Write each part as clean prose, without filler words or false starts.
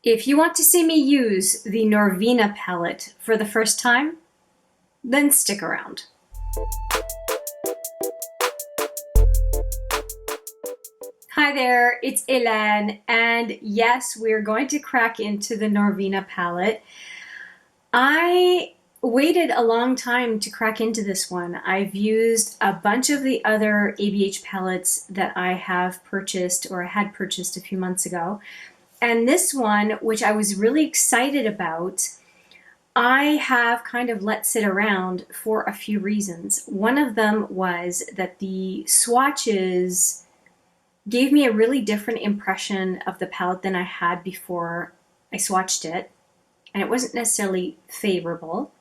If you want to see me use the Norvina palette for the first time, then stick around. Hi there, it's Hélène, and yes, we're going to crack into the Norvina palette. I waited a long time to crack into this one. I've used a bunch of the other ABH palettes that I have purchased or had purchased a few months ago. And this one, which I was really excited about, I have kind of let sit around for a few reasons. One of them was that the swatches gave me a really different impression of the palette than I had before I swatched it, and it wasn't necessarily favorable.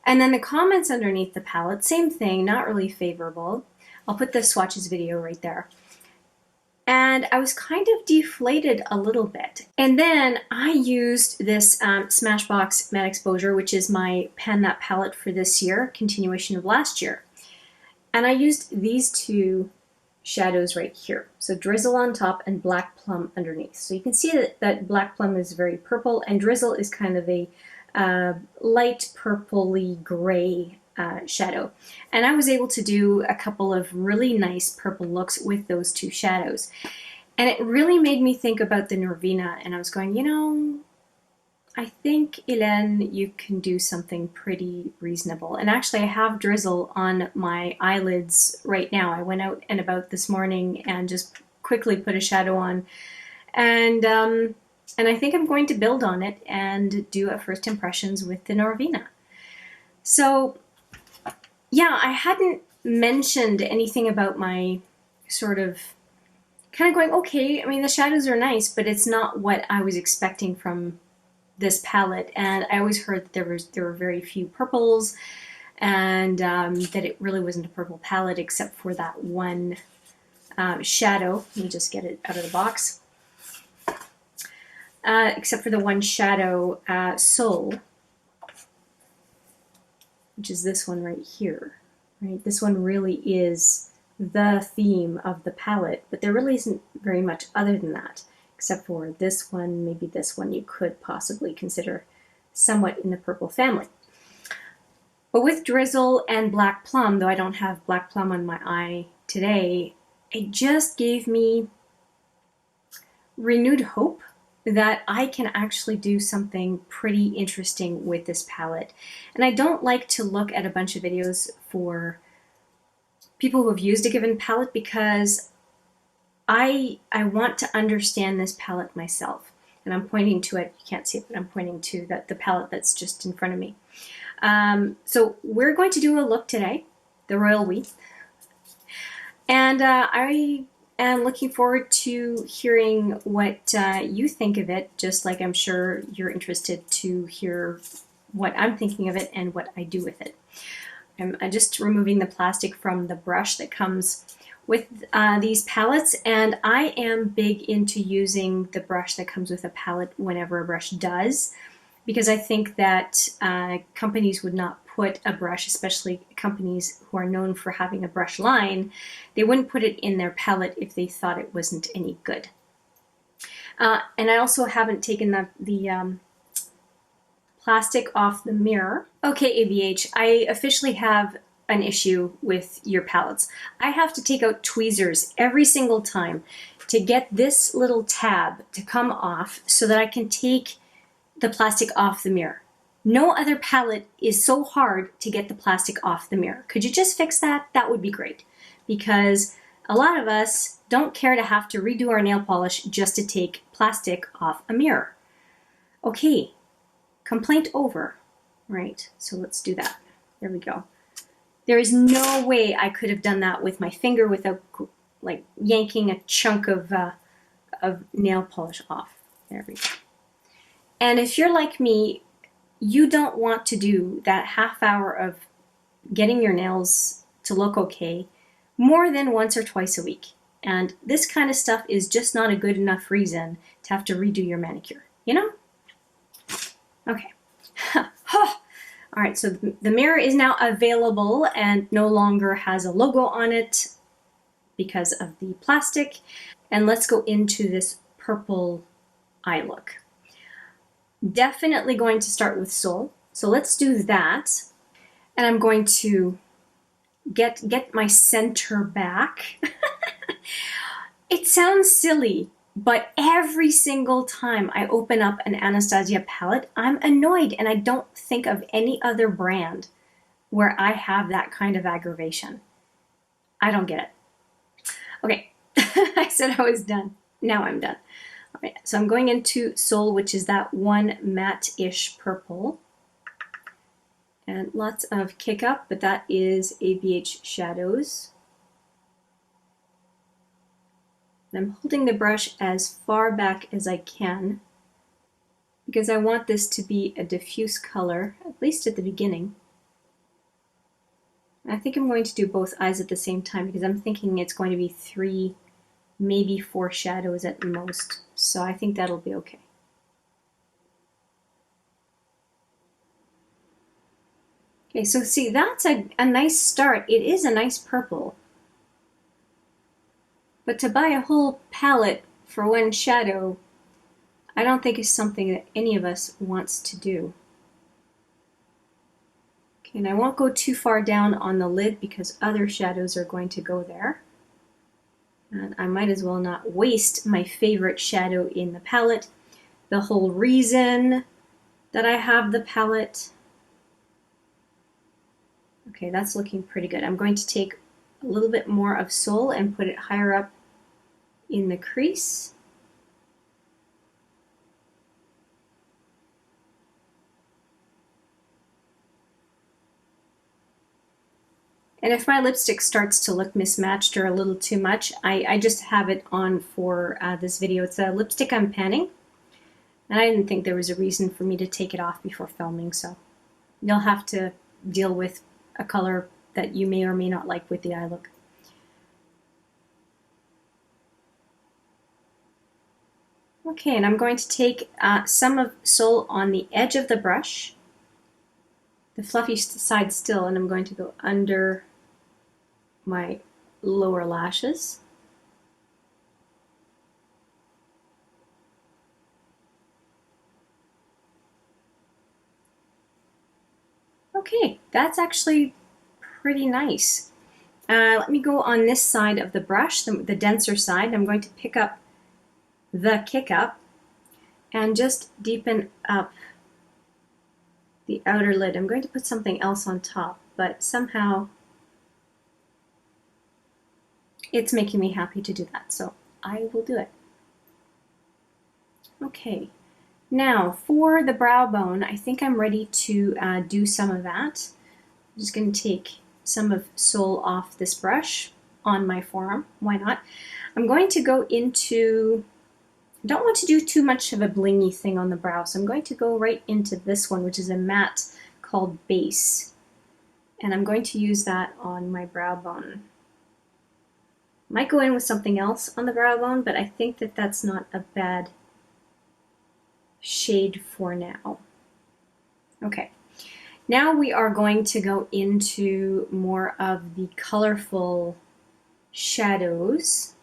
And then the comments underneath the palette, same thing, not really favorable. I'll put the swatches video right there. And I was kind of deflated a little bit. And then I used this Smashbox Matte Exposure, which is my Pan That palette for this year, continuation of last year. And I used these two shadows right here. So Drizzle on top and Black Plum underneath. So you can see that Black Plum is very purple and Drizzle is kind of a light purpley gray shadow. And I was able to do a couple of really nice purple looks with those two shadows. And it really made me think about the Norvina, and I was going, you know, I think, Hélène, you can do something pretty reasonable. And actually I have Drizzle on my eyelids right now. I went out and about this morning and just quickly put a shadow on. And I think I'm going to build on it and do a first impressions with the Norvina. So yeah, I hadn't mentioned anything about my sort of kind of going, okay, I mean, the shadows are nice, but it's not what I was expecting from this palette. And I always heard that there were very few purples and that it really wasn't a purple palette except for that one shadow. Let me just get it out of the box. Except for the one shadow, Seoul, which is this one right here, right? This one really is the theme of the palette, but there really isn't very much other than that, except for this one, maybe this one you could possibly consider somewhat in the purple family. But with Drizzle and Black Plum, though I don't have Black Plum on my eye today, it just gave me renewed hope that I can actually do something pretty interesting with this palette. And I don't like to look at a bunch of videos for people who have used a given palette because I want to understand this palette myself. And I'm pointing to it, you can't see it, but I'm pointing to the palette that's just in front of me. So we're going to do a look today, the Royal We. And I am looking forward to hearing what you think of it, just like I'm sure you're interested to hear what I'm thinking of it and what I do with it. I'm just removing the plastic from the brush that comes with these palettes, and I am big into using the brush that comes with a palette whenever a brush does, because I think that companies would not put a brush, especially companies who are known for having a brush line, they wouldn't put it in their palette if they thought it wasn't any good. And I also haven't taken the plastic off the mirror. Okay, ABH, I officially have an issue with your palettes. I have to take out tweezers every single time to get this little tab to come off so that I can take the plastic off the mirror. No other palette is so hard to get the plastic off the mirror. Could you just fix that? That would be great, because a lot of us don't care to have to redo our nail polish just to take plastic off a mirror. Okay, complaint over, right? So let's do that. There we go. There is no way I could have done that with my finger without like yanking a chunk of nail polish off. There we go. And if you're like me, you don't want to do that half hour of getting your nails to look okay more than once or twice a week. And this kind of stuff is just not a good enough reason to have to redo your manicure, you know? Okay. All right, so the mirror is now available and no longer has a logo on it because of the plastic. And let's go into this purple eye look. Definitely going to start with Seoul. So let's do that. And I'm going to get my center back. It sounds silly, but every single time I open up an Anastasia palette, I'm annoyed, and I don't think of any other brand where I have that kind of aggravation. I don't get it. Okay, I said I was done. Now I'm done. All right, so I'm going into Seoul, which is that one matte-ish purple. And lots of kick up, but that is ABH shadows. And I'm holding the brush as far back as I can because I want this to be a diffuse color, at least at the beginning. I think I'm going to do both eyes at the same time because I'm thinking it's going to be 3, maybe 4 shadows at most. So I think that'll be okay. Okay, so see, that's a nice start. It is a nice purple. But to buy a whole palette for one shadow, I don't think is something that any of us wants to do. Okay, and I won't go too far down on the lid because other shadows are going to go there. And I might as well not waste my favorite shadow in the palette. The whole reason that I have the palette. Okay, that's looking pretty good. I'm going to take a little bit more of Seoul and put it higher up in the crease. And if my lipstick starts to look mismatched or a little too much, I just have it on for this video. It's a lipstick I'm panning, and I didn't think there was a reason for me to take it off before filming, so you'll have to deal with a color that you may or may not like with the eye look. Okay, and I'm going to take some of Seoul on the edge of the brush, the fluffy side still, and I'm going to go under my lower lashes. Okay, that's actually pretty nice. Let me go on this side of the brush, the denser side. I'm going to pick up the kick up and just deepen up the outer lid. I'm going to put something else on top, but somehow it's making me happy to do that, so I will do it. Okay, now for the brow bone, I think I'm ready to do some of that. I'm just going to take some of Seoul off this brush on my forearm. Why not? I'm going to go into, I don't want to do too much of a blingy thing on the brow, so I'm going to go right into this one, which is a matte called Base. And I'm going to use that on my brow bone. Might go in with something else on the brow bone, but I think that that's not a bad shade for now. Okay, now we are going to go into more of the colorful shadows.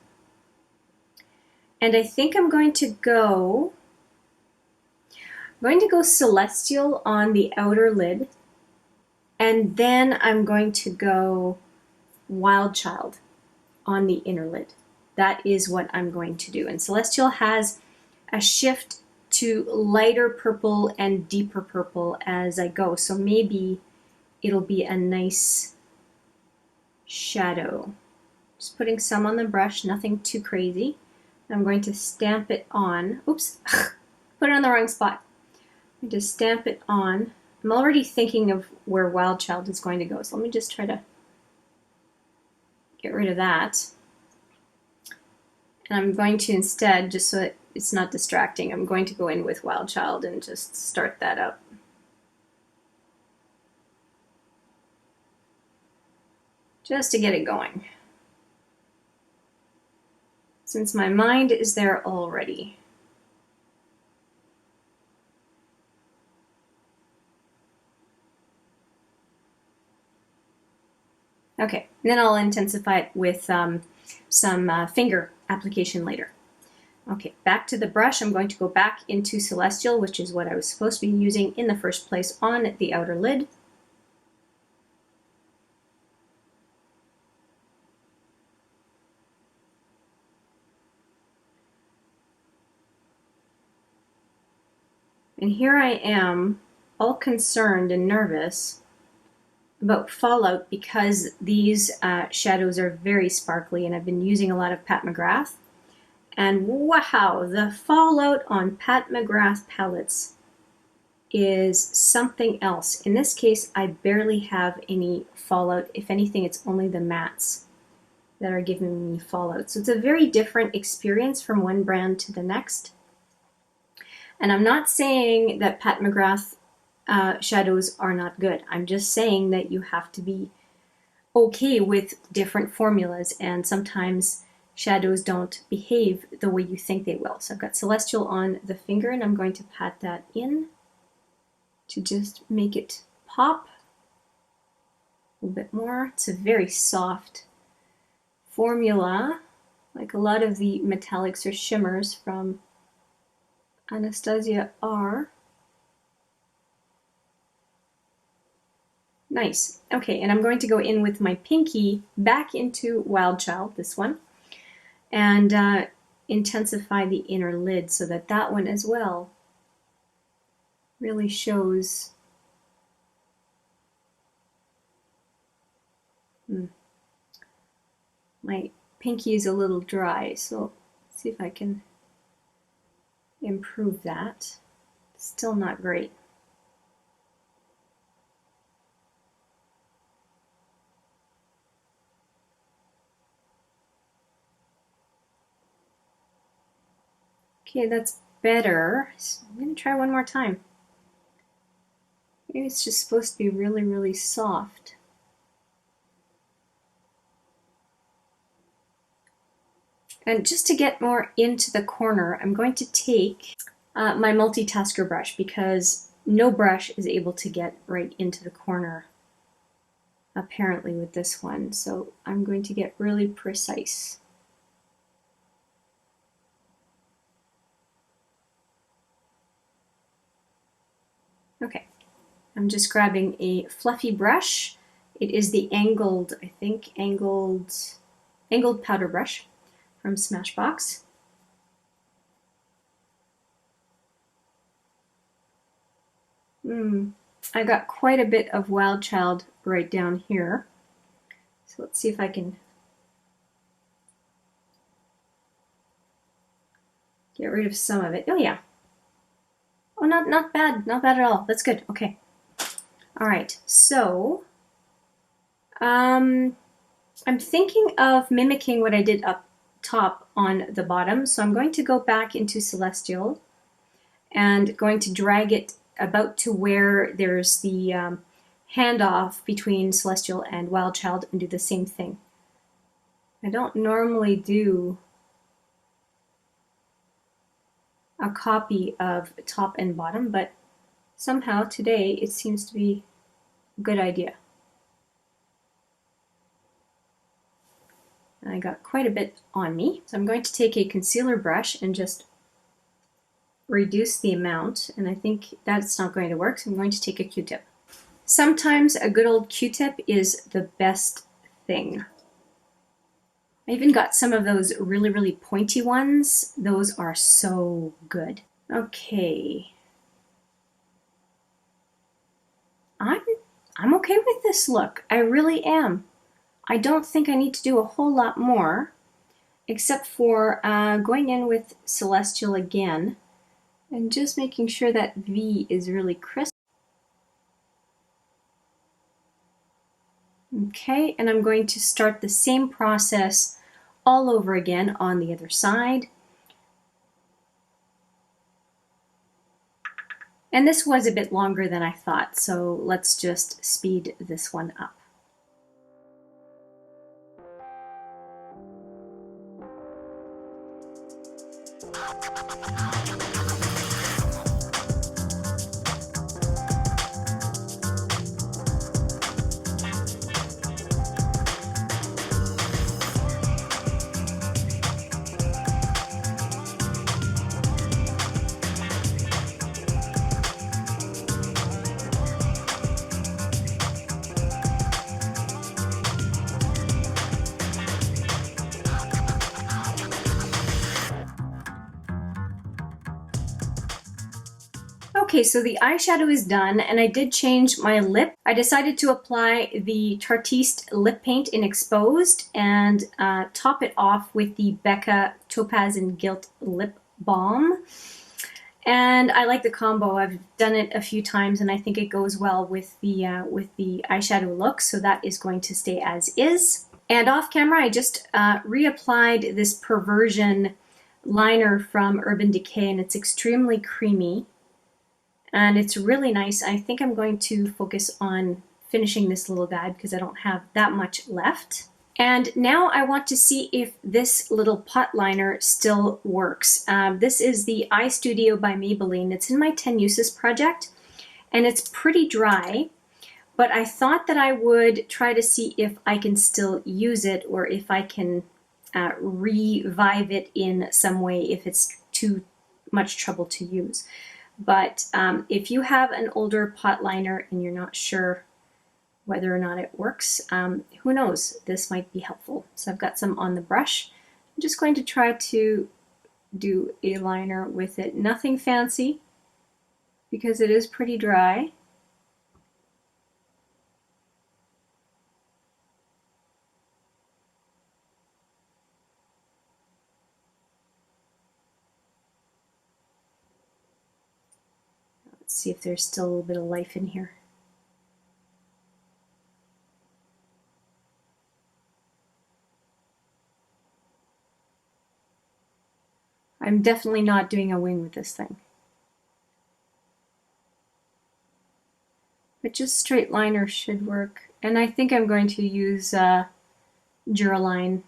And I think I'm going to go Celestial on the outer lid, and then I'm going to go Wild Child on the inner lid. That is what I'm going to do. And Celestial has a shift to lighter purple and deeper purple as I go, so maybe it'll be a nice shadow. Just putting some on the brush, nothing too crazy. I'm going to stamp it on. Oops, put it on the wrong spot. I'm just stamp it on. I'm already thinking of where Wild Child is going to go, so let me just try to get rid of that. And I'm going to instead, just so that it's not distracting, I'm going to go in with Wild Child and just start that up. Just to get it going, since my mind is there already. Okay, and then I'll intensify it with some finger application later. Okay, back to the brush. I'm going to go back into Celestial, which is what I was supposed to be using in the first place on the outer lid. And here I am, all concerned and nervous about fallout because these shadows are very sparkly, and I've been using a lot of Pat McGrath. And wow, the fallout on Pat McGrath palettes is something else. In this case, I barely have any fallout. If anything, it's only the mattes that are giving me fallout. So it's a very different experience from one brand to the next. And I'm not saying that Pat McGrath shadows are not good. I'm just saying that you have to be okay with different formulas, and sometimes shadows don't behave the way you think they will. So I've got Celestial on the finger, and I'm going to pat that in to just make it pop a little bit more. It's a very soft formula, like a lot of the metallics or shimmers from Anastasia are. Nice. Okay, and I'm going to go in with my pinky back into Wild Child, this one, and intensify the inner lid so that that one as well really shows. My pinky is a little dry, so let's see if I can improve that. Still not great. Okay, that's better. So I'm going to try one more time. Maybe it's just supposed to be really, really soft. And just to get more into the corner, I'm going to take my multitasker brush, because no brush is able to get right into the corner, apparently, with this one. So I'm going to get really precise. Okay, I'm just grabbing a fluffy brush. It is the angled, I think, angled powder brush from Smashbox. I got quite a bit of Wild Child right down here. So let's see if I can get rid of some of it. Oh yeah. Oh, not bad. Not bad at all. That's good. Okay. All right. So, I'm thinking of mimicking what I did up top on the bottom. So I'm going to go back into Celestial and going to drag it about to where there's the handoff between Celestial and Wild Child and do the same thing. I don't normally do a copy of top and bottom, but somehow today it seems to be a good idea. I got quite a bit on me, so I'm going to take a concealer brush and just reduce the amount, and I think that's not going to work, so I'm going to take a Q-tip. Sometimes a good old Q-tip is the best thing. I even got some of those really, really pointy ones. Those are so good. Okay. I'm okay with this look. I really am. I don't think I need to do a whole lot more, except for going in with Celestial again and just making sure that V is really crisp. Okay, and I'm going to start the same process all over again on the other side. And this was a bit longer than I thought, so let's just speed this one up. Okay, so the eyeshadow is done, and I did change my lip. I decided to apply the Tartiste lip paint in Exposed and top it off with the Becca Topaz and Gilt lip balm. And I like the combo. I've done it a few times, and I think it goes well with the eyeshadow look, so that is going to stay as is. And off camera, I just reapplied this Perversion liner from Urban Decay, and it's extremely creamy. And it's really nice. I think I'm going to focus on finishing this little guy because I don't have that much left. And now I want to see if this little pot liner still works. This is the Eye Studio by Maybelline. It's in my 10 Uses project, and it's pretty dry, but I thought that I would try to see if I can still use it or if I can revive it in some way if it's too much trouble to use. But if you have an older pot liner and you're not sure whether or not it works, who knows, this might be helpful. So I've got some on the brush. I'm just going to try to do a liner with it. Nothing fancy because it is pretty dry. Let's see if there's still a little bit of life in here. I'm definitely not doing a wing with this thing. But just straight liner should work. And I think I'm going to use Duraline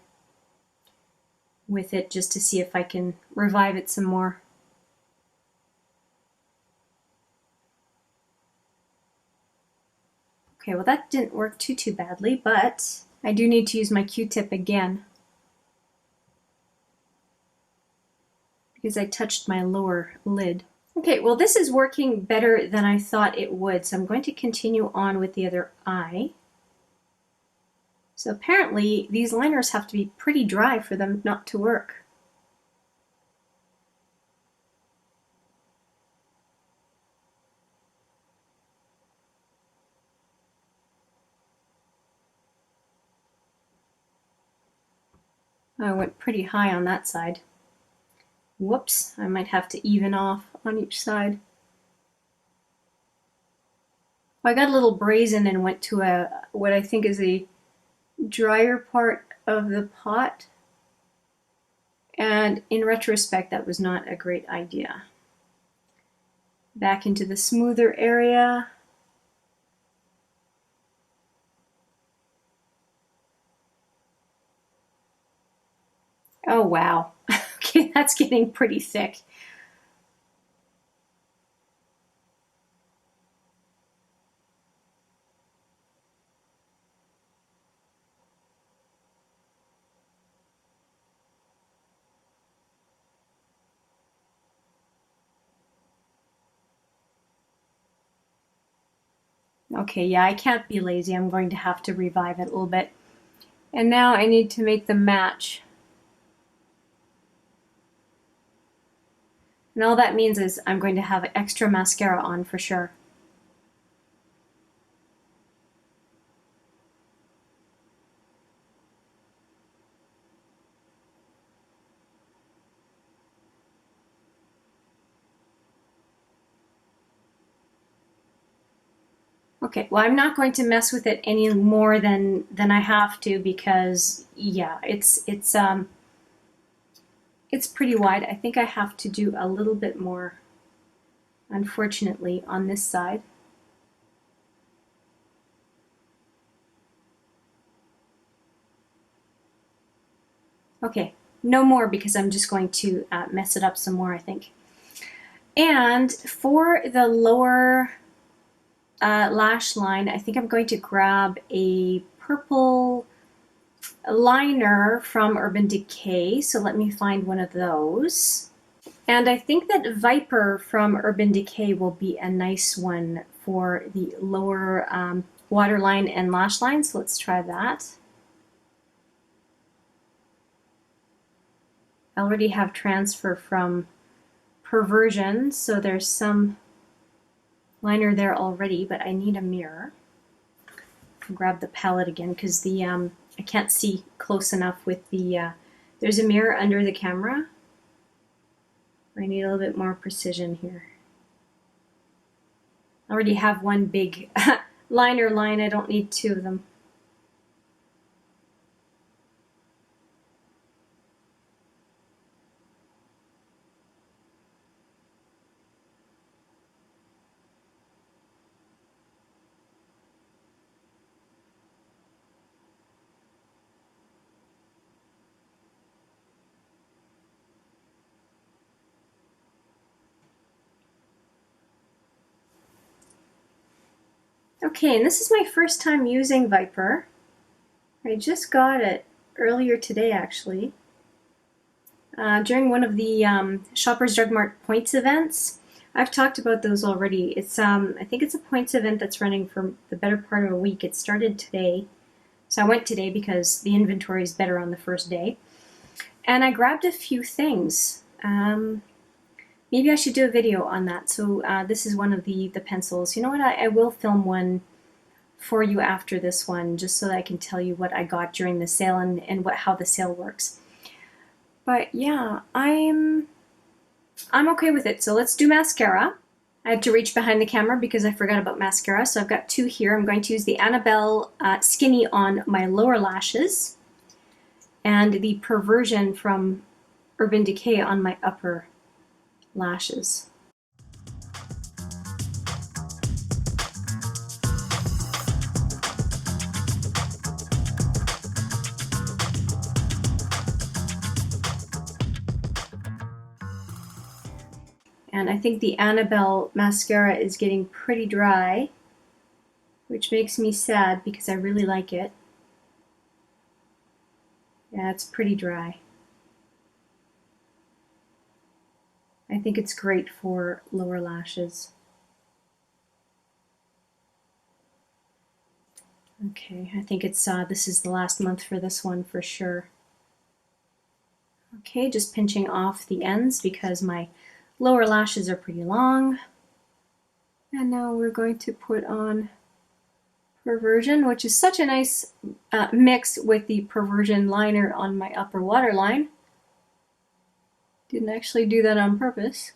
with it just to see if I can revive it some more. Okay, well that didn't work too badly, but I do need to use my Q-tip again because I touched my lower lid. Okay, well this is working better than I thought it would, so I'm going to continue on with the other eye. So apparently these liners have to be pretty dry for them not to work. I went pretty high on that side. Whoops, I might have to even off on each side. I got a little brazen and went to what I think is a drier part of the pot. And in retrospect, that was not a great idea. Back into the smoother area. Oh wow, okay, that's getting pretty thick. Okay, yeah, I can't be lazy. I'm going to have to revive it a little bit. And now I need to make them match. And all that means is I'm going to have extra mascara on for sure. Okay, well I'm not going to mess with it any more than I have to because yeah, it's pretty wide. I think I have to do a little bit more, unfortunately, on this side. Okay, no more because I'm just going to mess it up some more, I think. And for the lower lash line, I think I'm going to grab a purple liner from Urban Decay. So let me find one of those. And I think that Viper from Urban Decay will be a nice one for the lower waterline and lash line. So let's try that. I already have transfer from Perversion, so there's some liner there already, but I need a mirror. I'll grab the palette again because the I can't see close enough with the there's a mirror under the camera. I need a little bit more precision here. I already have one big liner line, I don't need two of them. Okay, and this is my first time using Viper. I just got it earlier today, actually. During one of the Shoppers Drug Mart points events. I've talked about those already. It's I think it's a points event that's running for the better part of a week. It started today. So I went today because the inventory is better on the first day. And I grabbed a few things. Maybe I should do a video on that. So this is one of the pencils. You know what? I will film one for you after this one, just so that I can tell you what I got during the sale and how the sale works. But yeah, I'm okay with it. So let's do mascara. I had to reach behind the camera because I forgot about mascara. So I've got two here. I'm going to use the Annabelle Skinny on my lower lashes and the Perversion from Urban Decay on my upper lashes. And I think the Annabelle mascara is getting pretty dry, which makes me sad because I really like it. Yeah, it's pretty dry. I think it's great for lower lashes. Okay, I think it's this is the last month for this one for sure. Okay, just pinching off the ends because my lower lashes are pretty long. And now we're going to put on Perversion, which is such a nice mix with the Perversion liner on my upper waterline. Didn't actually do that on purpose.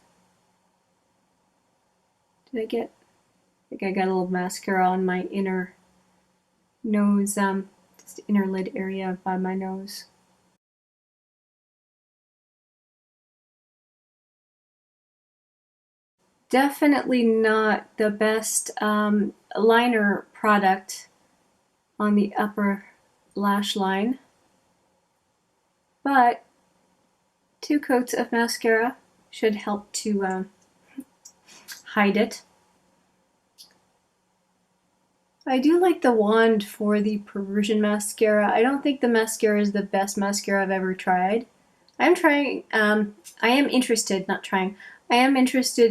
Did I get? I think I got a little mascara on my inner nose, just inner lid area by my nose. Definitely not the best liner product on the upper lash line, but 2 coats of mascara should help to hide it. I do like the wand for the Perversion mascara. I don't think the mascara is the best mascara I've ever tried. I am interested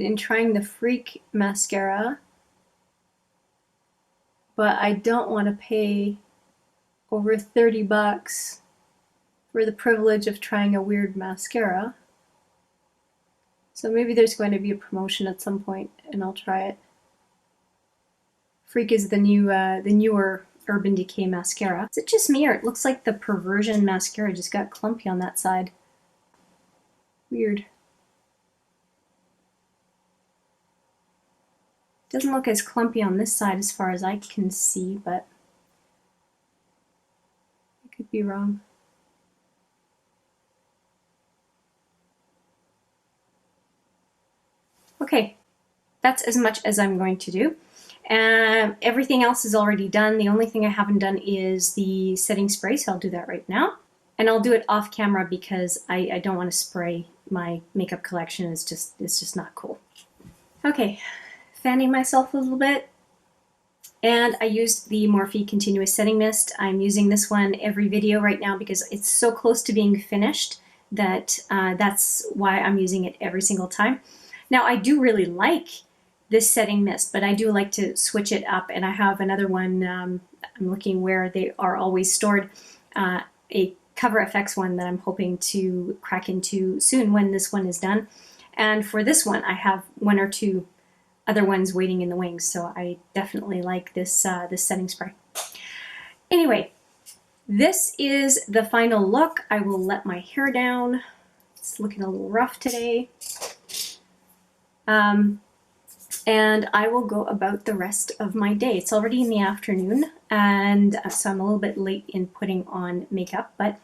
in trying the Freak mascara, but I don't want to pay over 30 bucks for the privilege of trying a weird mascara. So maybe there's going to be a promotion at some point and I'll try it. Freak is the newer Urban Decay mascara. Is it just me, or it looks like the Perversion mascara just got clumpy on that side? Weird. Doesn't look as clumpy on this side as far as I can see, but I could be wrong. Okay, that's as much as I'm going to do. Everything else is already done. The only thing I haven't done is the setting spray, so I'll do that right now. And I'll do it off camera because I don't want to spray my makeup collection. It's just not cool. Okay, fanning myself a little bit. And I used the Morphe Continuous Setting Mist. I'm using this one every video right now because it's so close to being finished that that's why I'm using it every single time. Now, I do really like this setting mist, but I do like to switch it up, and I have another one, I'm looking where they are always stored, a Cover FX one that I'm hoping to crack into soon when this one is done. And for this one, I have one or two other ones waiting in the wings. So I definitely like this, this setting spray. Anyway, this is the final look. I will let my hair down. It's looking a little rough today. And I will go about the rest of my day. It's already in the afternoon, and so I'm a little bit late in putting on makeup, but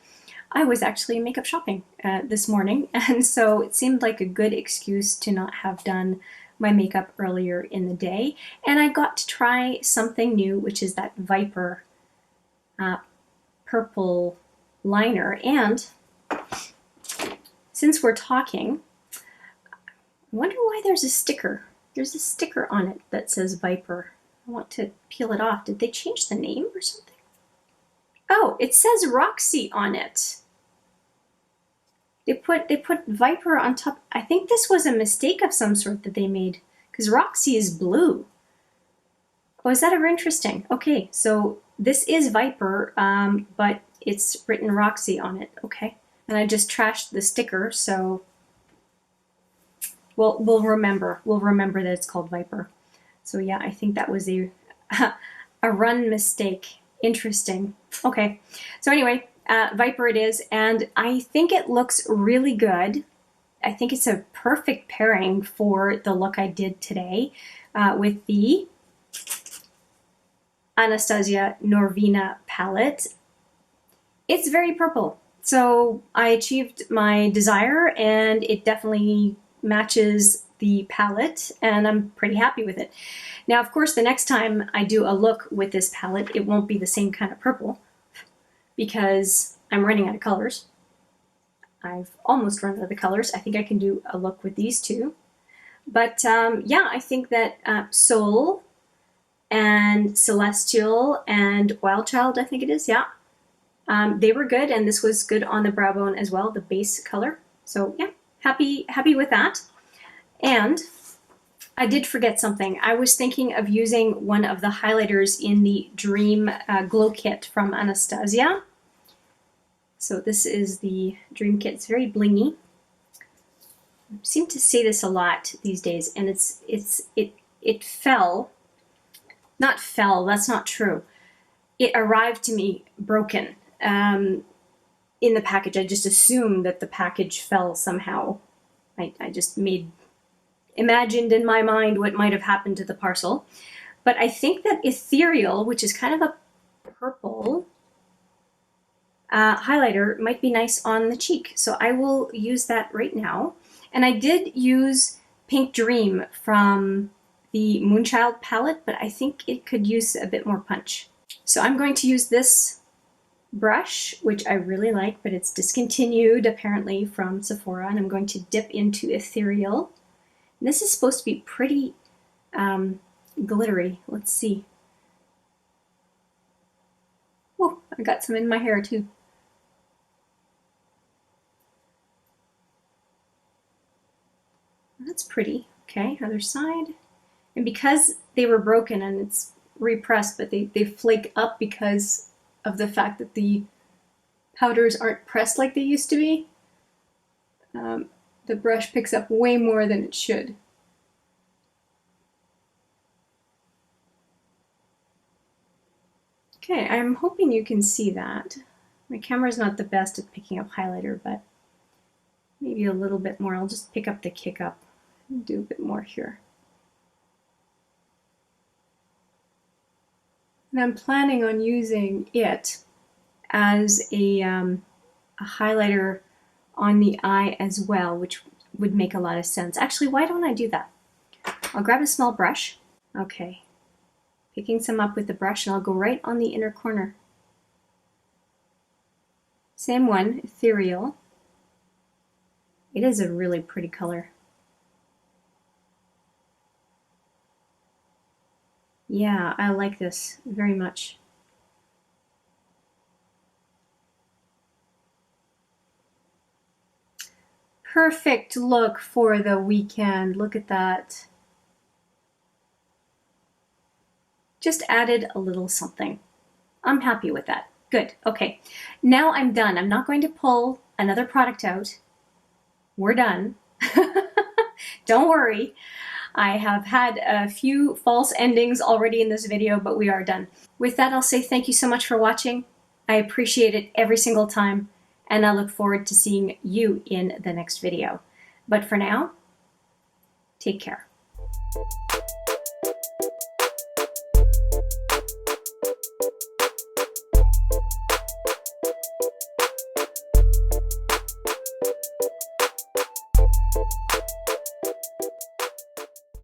I was actually makeup shopping this morning, and so it seemed like a good excuse to not have done my makeup earlier in the day. And I got to try something new, which is that Viper purple liner. And since we're talking, I wonder why there's a sticker. There's a sticker on it that says Viper. I want to peel it off. Did they change the name or something? Oh, it says Roxy on it. They put Viper on top. I think this was a mistake of some sort that they made, because Roxy is blue. Oh, is that ever interesting? Okay, so this is Viper, but it's written Roxy on it. Okay, and I just trashed the sticker, so we'll remember. We'll remember that it's called Viper. So yeah, I think that was a run mistake. Interesting. Okay, so anyway, Viper it is, and I think it looks really good. I think it's a perfect pairing for the look I did today with the Anastasia Norvina palette. It's very purple, so I achieved my desire, and it definitely matches the palette, and I'm pretty happy with it. Now, of course, the next time I do a look with this palette, it won't be the same kind of purple, because I'm running out of colors. I've almost run out of the colors. I think I can do a look with these two. But yeah, I think that Seoul and Celestial and Wild Child, I think it is, yeah. They were good, and this was good on the brow bone as well, the base color. So yeah, happy with that. And I did forget something. I was thinking of using one of the highlighters in the Dream Glow Kit from Anastasia. So this is the Dream Kit. It's very blingy. I seem to say this a lot these days, and it fell. Not fell, that's not true. It arrived to me broken in the package. I just assumed that the package fell somehow. I just imagined in my mind what might have happened to the parcel. But I think that Ethereal, which is kind of a purple highlighter, might be nice on the cheek. So I will use that right now. And I did use Pink Dream from the Moonchild palette, but I think it could use a bit more punch. So I'm going to use this brush, which I really like, but it's discontinued apparently from Sephora, and I'm going to dip into Ethereal. And this is supposed to be pretty glittery. Let's see. Oh, I got some in my hair too. That's pretty. Okay, other side. And because they were broken and it's repressed, but they flake up because of the fact that the powders aren't pressed like they used to be, the brush picks up way more than it should. Okay, I'm hoping you can see that. My camera's not the best at picking up highlighter, but maybe a little bit more. I'll just pick up the kick up and do a bit more here. And I'm planning on using it as a highlighter on the eye as well, which would make a lot of sense. Actually, why don't I do that? I'll grab a small brush. Okay, picking some up with the brush, and I'll go right on the inner corner. Same one, Ethereal. It is a really pretty color. Yeah, I like this very much. Perfect look for the weekend. Look at that. Just added a little something. I'm happy with that. Good. Okay. Now I'm done. I'm not going to pull another product out. We're done. Don't worry. I have had a few false endings already in this video, but we are done. With that, I'll say thank you so much for watching. I appreciate it every single time, and I look forward to seeing you in the next video. But for now, take care.